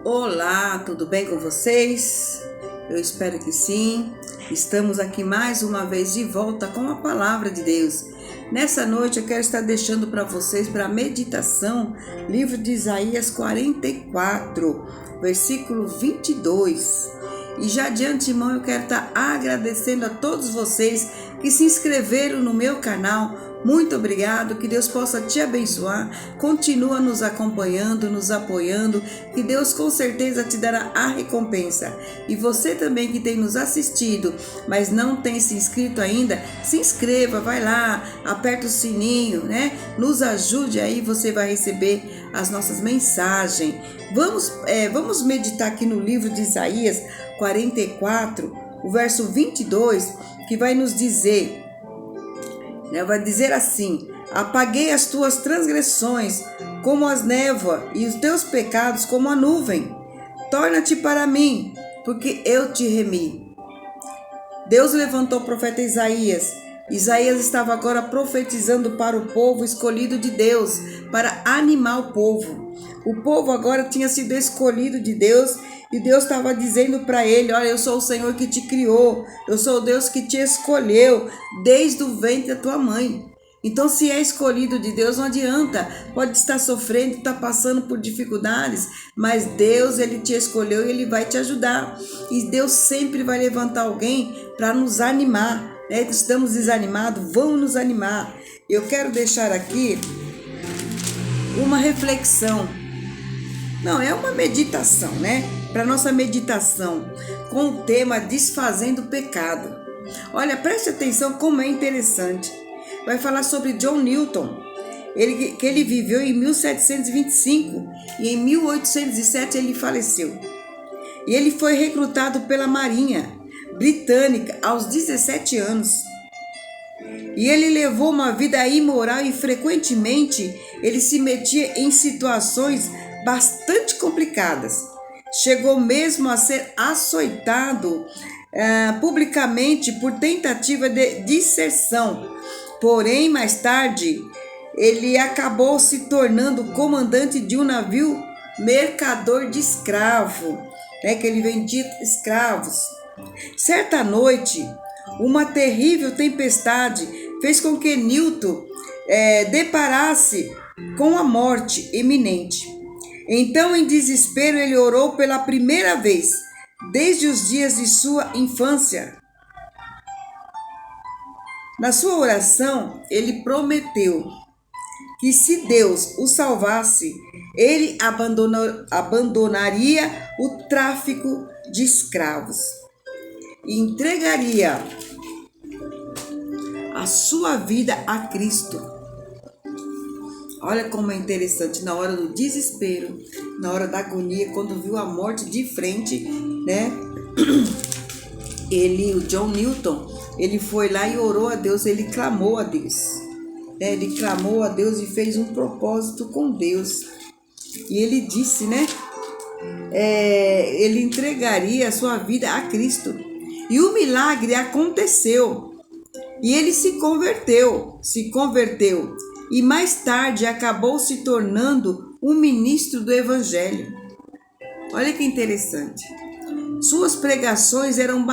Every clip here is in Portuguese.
Olá, tudo bem com vocês? Eu espero que sim. Estamos aqui mais uma vez de volta com a palavra de Deus. Nessa noite eu quero estar deixando para vocês para meditação, livro de Isaías 44, versículo 22. E já de antemão eu quero estar agradecendo a todos vocês que se inscreveram no meu canal. Muito obrigado, que Deus possa te abençoar, continua nos acompanhando, nos apoiando, que Deus com certeza te dará a recompensa. E você também que tem nos assistido, mas não tem se inscrito ainda, se inscreva, vai lá, aperta o sininho, né? Nos ajude aí, você vai receber as nossas mensagens. Vamos meditar aqui no livro de Isaías 44, o verso 22, que vai nos dizer... Vai dizer assim: apaguei as tuas transgressões como as névoas e os teus pecados como a nuvem. Torna-te para mim, porque eu te remi. Deus levantou o profeta Isaías. Isaías estava agora profetizando para o povo escolhido de Deus, para animar o povo. O povo agora tinha sido escolhido de Deus e Deus estava dizendo para ele: olha, eu sou o Senhor que te criou, eu sou o Deus que te escolheu desde o ventre da tua mãe. Então, se é escolhido de Deus, não adianta, pode estar sofrendo, estar passando por dificuldades, mas Deus, Ele te escolheu e Ele vai te ajudar. E Deus sempre vai levantar alguém para nos animar, né? Estamos desanimados, vamos nos animar. Eu quero deixar aqui uma reflexão. Não, é uma meditação, né? Para nossa meditação, com o tema Desfazendo o Pecado. Olha, preste atenção como é interessante. Vai falar sobre John Newton, que ele viveu em 1725 e em 1807 ele faleceu. E ele foi recrutado pela Marinha Britânica aos 17 anos. E ele levou uma vida imoral e frequentemente ele se metia em situações bastante complicadas. Chegou mesmo a ser açoitado publicamente por tentativa de disserção. Porém, mais tarde, ele acabou se tornando comandante de um navio mercador de escravo, né, que ele vendia escravos. Certa noite, uma terrível tempestade fez com que Newton deparasse com a morte iminente. Então, em desespero, ele orou pela primeira vez, desde os dias de sua infância. Na sua oração, ele prometeu que se Deus o salvasse, ele abandonaria o tráfico de escravos e entregaria a sua vida a Cristo. Olha como é interessante, na hora do desespero, na hora da agonia, quando viu a morte de frente, né? O John Newton, ele foi lá e orou a Deus, ele clamou a Deus. Né? Ele clamou a Deus e fez um propósito com Deus. E ele disse, né? Ele entregaria a sua vida a Cristo. E o milagre aconteceu. E ele se converteu. E mais tarde acabou se tornando um ministro do Evangelho. Olha que interessante. Suas pregações eram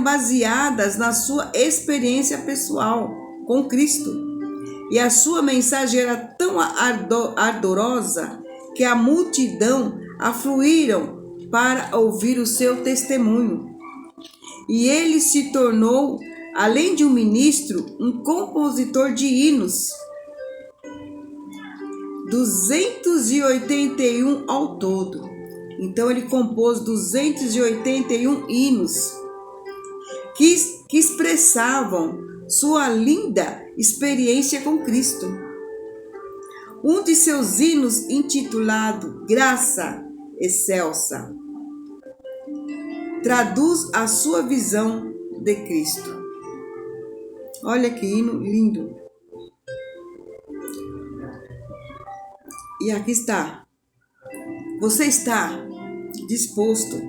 baseadas na sua experiência pessoal com Cristo. E a sua mensagem era tão ardorosa que a multidão afluíram para ouvir o seu testemunho. E ele se tornou, além de um ministro, um compositor de hinos. 281 ao todo. Então ele compôs 281 hinos que expressavam sua linda experiência com Cristo. Um de seus hinos, intitulado Graça Excelsa, traduz a sua visão de Cristo. Olha que hino lindo. E aqui está. Você está disposto?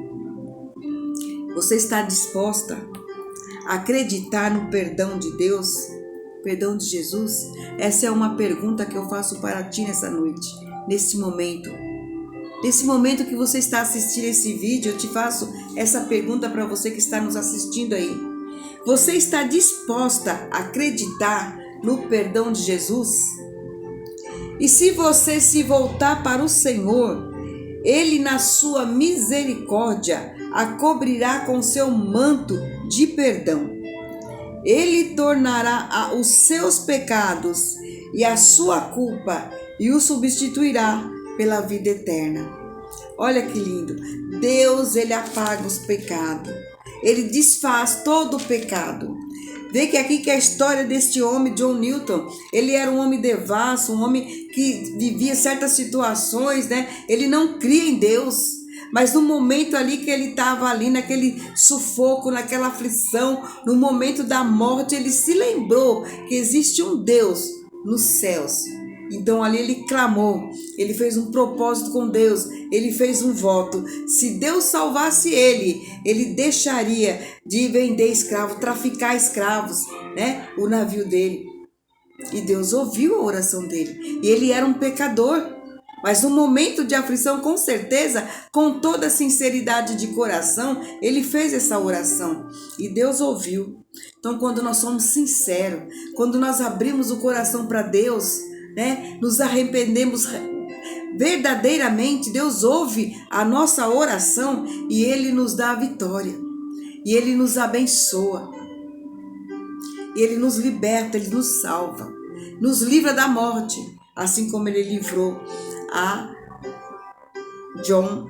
Você está disposta a acreditar no perdão de Deus? Perdão de Jesus? Essa é uma pergunta que eu faço para ti nessa noite, nesse momento. Nesse momento que você está assistindo esse vídeo, eu te faço essa pergunta para você que está nos assistindo aí. Você está disposta a acreditar no perdão de Jesus? E se você se voltar para o Senhor, Ele na sua misericórdia a cobrirá com seu manto de perdão. Ele tornará os seus pecados e a sua culpa e o substituirá pela vida eterna. Olha que lindo. Deus, Ele apaga os pecados. Ele desfaz todo o pecado. Vê que aqui que a história deste homem, John Newton, ele era um homem devasso, um homem que vivia certas situações, né? Ele não cria em Deus. Mas no momento ali que ele estava ali, naquele sufoco, naquela aflição, no momento da morte, ele se lembrou que existe um Deus nos céus. Então ali ele clamou, ele fez um propósito com Deus, ele fez um voto. Se Deus salvasse ele deixaria de vender escravo, traficar escravos, né? O navio dele. E Deus ouviu a oração dele. E ele era um pecador. Mas no momento de aflição, com certeza, com toda sinceridade de coração, ele fez essa oração. E Deus ouviu. Então quando nós somos sinceros, quando nós abrimos o coração para Deus, né, nos arrependemos verdadeiramente, Deus ouve a nossa oração e Ele nos dá a vitória. E Ele nos abençoa. E Ele nos liberta, Ele nos salva. Nos livra da morte, assim como Ele livrou a John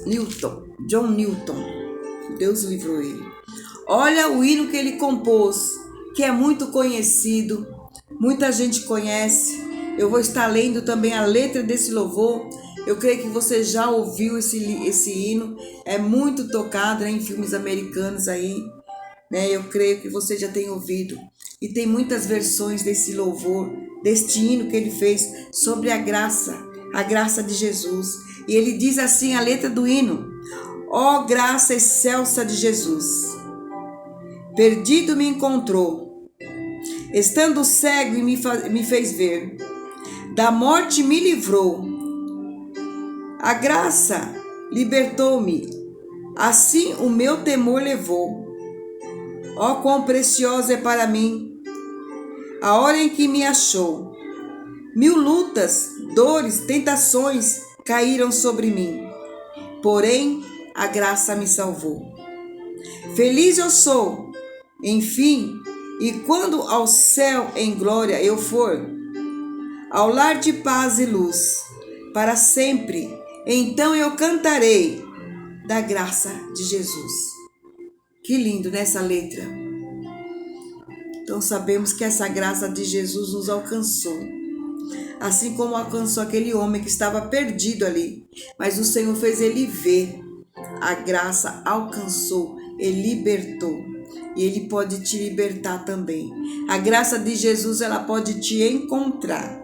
Newton. Deus livrou ele. Olha o hino que ele compôs, que é muito conhecido, muita gente conhece. Eu vou estar lendo também a letra desse louvor. Eu creio que você já ouviu esse hino, é muito tocado, né, em filmes americanos aí, né? Eu creio que você já tem ouvido. E tem muitas versões desse louvor, deste hino que ele fez sobre a graça de Jesus. E ele diz assim, a letra do hino: ó graça excelsa de Jesus, perdido me encontrou, estando cego e me fez ver, da morte me livrou, a graça libertou-me, assim o meu temor levou. Ó quão preciosa é para mim a hora em que me achou. 1000 lutas, dores, tentações caíram sobre mim, porém a graça me salvou. Feliz eu sou, enfim, e quando ao céu em glória eu for, ao lar de paz e luz, para sempre, então eu cantarei da graça de Jesus. Que lindo nessa letra. Então sabemos que essa graça de Jesus nos alcançou. Assim como alcançou aquele homem que estava perdido ali. Mas o Senhor fez ele ver. A graça alcançou, ele libertou. E ele pode te libertar também. A graça de Jesus, ela pode te encontrar,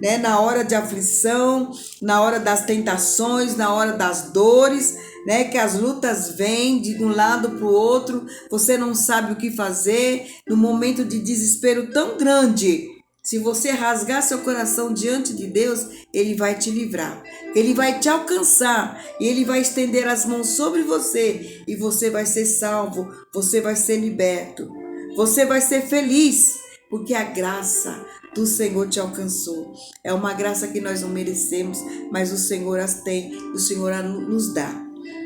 né? Na hora de aflição, na hora das tentações, na hora das dores, né? Que as lutas vêm de um lado para o outro, você não sabe o que fazer, no momento de desespero tão grande. Se você rasgar seu coração diante de Deus, Ele vai te livrar, Ele vai te alcançar, e Ele vai estender as mãos sobre você, e você vai ser salvo, você vai ser liberto, você vai ser feliz, porque a graça do Senhor te alcançou. É uma graça que nós não merecemos, mas o Senhor as tem, o Senhor nos dá.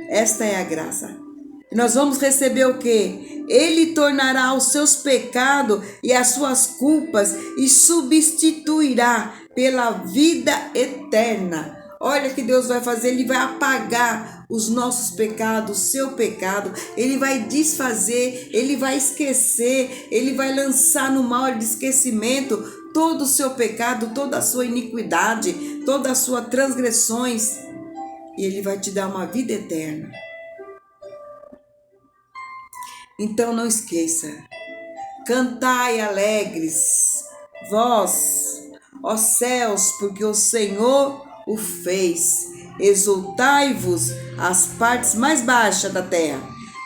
Esta é a graça. E nós vamos receber o quê? Ele tornará os seus pecados e as suas culpas e substituirá pela vida eterna. Olha que Deus vai fazer, Ele vai apagar os nossos pecados, o seu pecado. Ele vai desfazer, Ele vai esquecer, Ele vai lançar no mar de esquecimento todo o seu pecado, toda a sua iniquidade, todas as suas transgressões. E Ele vai te dar uma vida eterna. Então não esqueça, cantai alegres, vós, ó céus, porque o Senhor o fez. Exultai-vos as partes mais baixas da terra,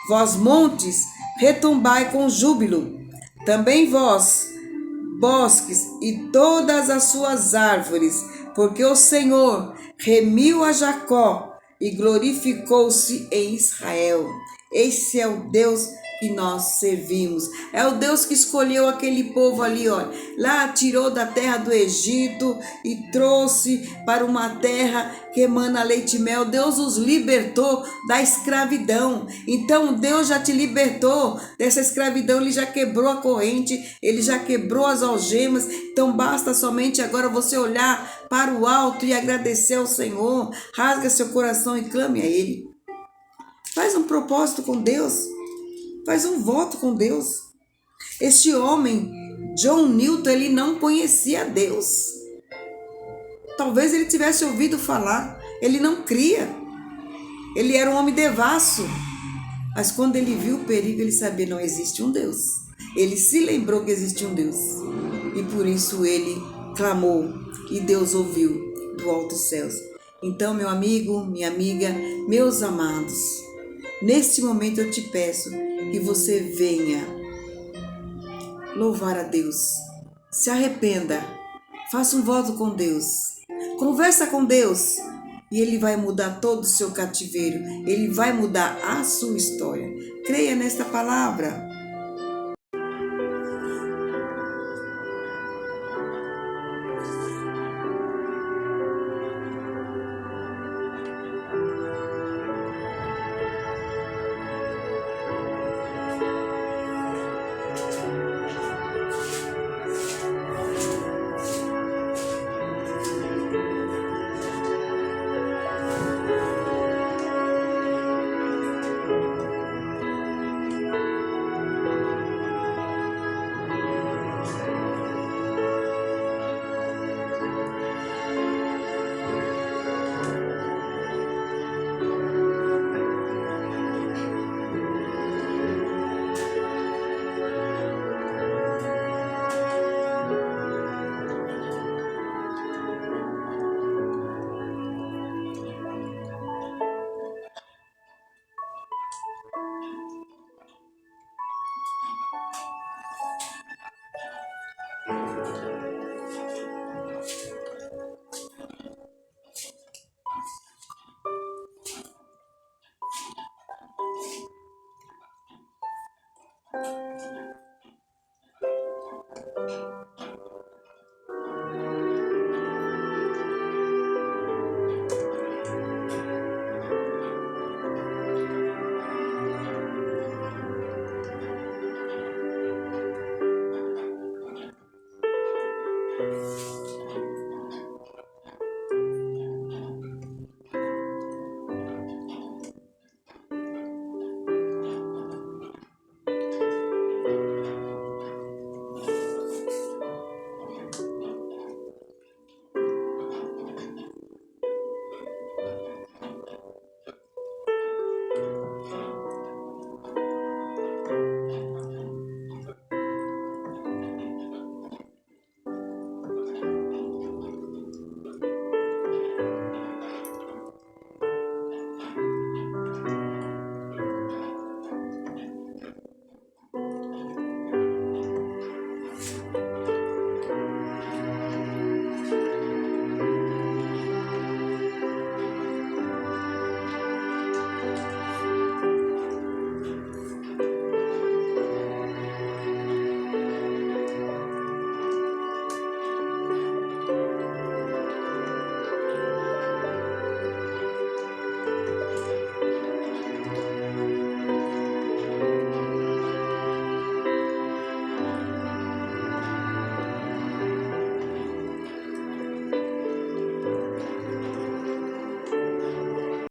vós montes, retumbai com júbilo. Também vós, bosques e todas as suas árvores, porque o Senhor remiu a Jacó e glorificou-se em Israel. Esse é o Deus que nós servimos. É o Deus que escolheu aquele povo ali, ó. Lá tirou da terra do Egito e trouxe para uma terra que emana leite e mel. Deus os libertou da escravidão. Então Deus já te libertou dessa escravidão. Ele já quebrou a corrente, ele já quebrou as algemas. Então basta somente agora você olhar para o alto e agradecer ao Senhor. Rasga seu coração e clame a Ele. Faz um propósito com Deus. Faz um voto com Deus. Este homem, John Newton, ele não conhecia Deus. Talvez ele tivesse ouvido falar. Ele não cria. Ele era um homem devasso. Mas quando ele viu o perigo, ele sabia que não existe um Deus. Ele se lembrou que existe um Deus. E por isso ele clamou. E Deus ouviu do alto céus. Então, meu amigo, minha amiga, meus amados, neste momento eu te peço que você venha louvar a Deus. Se arrependa. Faça um voto com Deus. Conversa com Deus. E Ele vai mudar todo o seu cativeiro. Ele vai mudar a sua história. Creia nesta palavra.